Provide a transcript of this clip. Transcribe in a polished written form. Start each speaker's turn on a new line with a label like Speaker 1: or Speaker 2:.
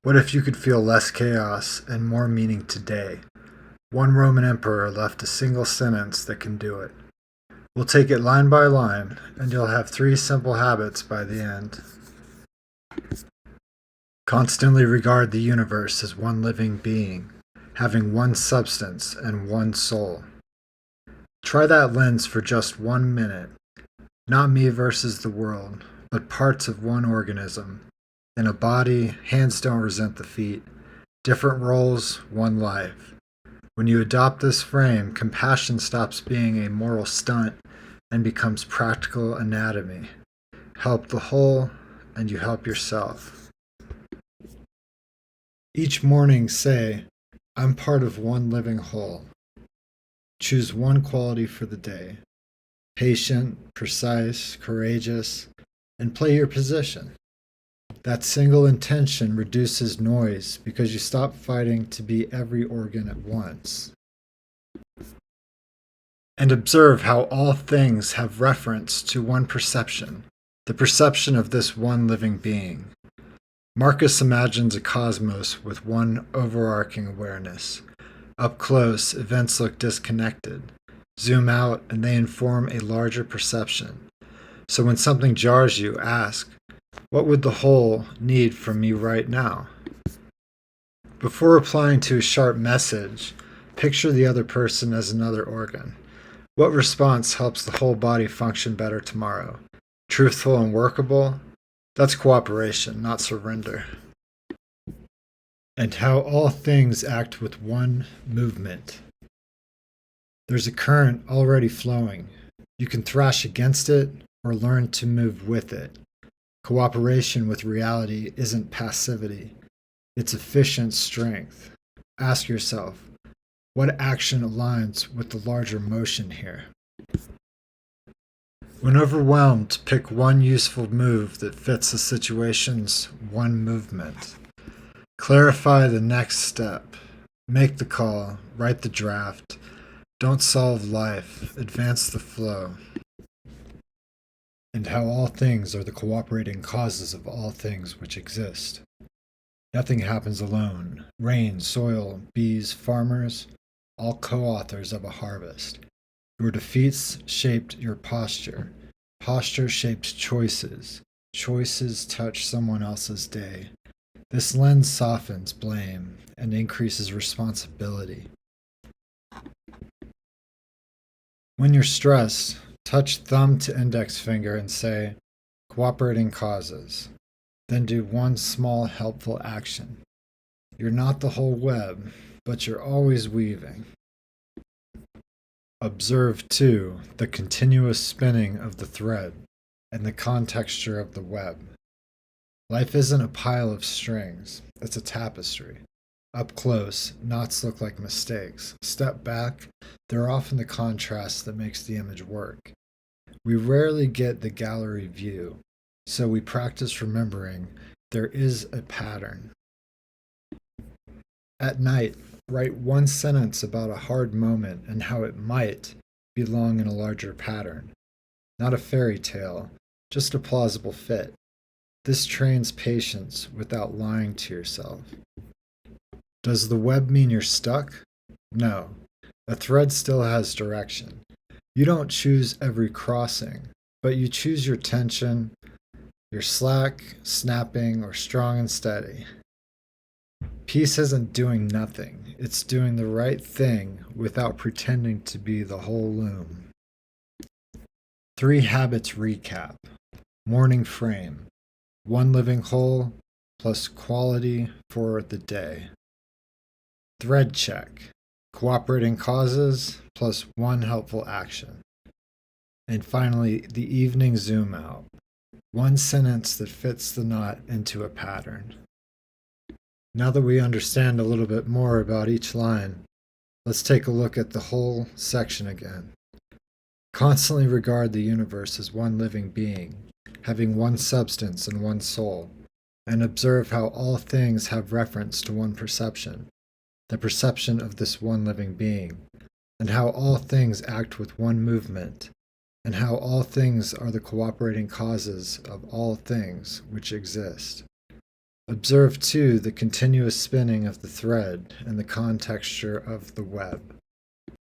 Speaker 1: What if you could feel less chaos and more meaning today? One Roman emperor left a single sentence that can do it. We'll take it line by line, and you'll have 3 simple habits by the end. Constantly regard the universe as one living being, having one substance and one soul. Try that lens for just 1 minute. Not me versus the world, but parts of one organism. In a body, hands don't resent the feet. Different roles, one life. When you adopt this frame, compassion stops being a moral stunt and becomes practical anatomy. Help the whole, and you help yourself. Each morning say, I'm part of one living whole. Choose one quality for the day. Patient, precise, courageous, and play your position. That single intention reduces noise because you stop fighting to be every organ at once. And observe how all things have reference to one perception, the perception of this one living being. Marcus imagines a cosmos with one overarching awareness. Up close, events look disconnected. Zoom out, and they inform a larger perception. So when something jars you, ask, what would the whole need from me right now? Before replying to a sharp message, picture the other person as another organ. What response helps the whole body function better tomorrow? Truthful and workable? That's cooperation, not surrender. And how all things act with one movement. There's a current already flowing. You can thrash against it or learn to move with it. Cooperation with reality isn't passivity. It's efficient strength. Ask yourself, what action aligns with the larger motion here? When overwhelmed, pick one useful move that fits the situation's one movement. Clarify the next step. Make the call. Write the draft. Don't solve life. Advance the flow. And how all things are the cooperating causes of all things which exist. Nothing happens alone. Rain, soil, bees, farmers, all co-authors of a harvest. Your defeats shaped your posture. Posture shaped choices. Choices touch someone else's day. This lens softens blame and increases responsibility. When you're stressed, touch thumb to index finger and say, cooperating causes. Then do one small helpful action. You're not the whole web, but you're always weaving. Observe, too, the continuous spinning of the thread and the contexture of the web. Life isn't a pile of strings, it's a tapestry. Up close, knots look like mistakes. Step back, they're often the contrast that makes the image work. We rarely get the gallery view, so we practice remembering there is a pattern. At night, write one sentence about a hard moment and how it might belong in a larger pattern. Not a fairy tale, just a plausible fit. This trains patience without lying to yourself. Does the web mean you're stuck? No. A thread still has direction. You don't choose every crossing, but you choose your tension, your slack, snapping, or strong and steady. Peace isn't doing nothing. It's doing the right thing without pretending to be the whole loom. 3 habits recap. Morning frame. One living whole plus quality for the day. Thread check. Cooperating causes plus one helpful action. And finally, the evening zoom out. One sentence that fits the knot into a pattern. Now that we understand a little bit more about each line, let's take a look at the whole section again. Constantly regard the universe as one living being, having one substance and one soul, and observe how all things have reference to one perception, the perception of this one living being, and how all things act with one movement, and how all things are the cooperating causes of all things which exist. Observe, too, the continuous spinning of the thread and the contexture of the web.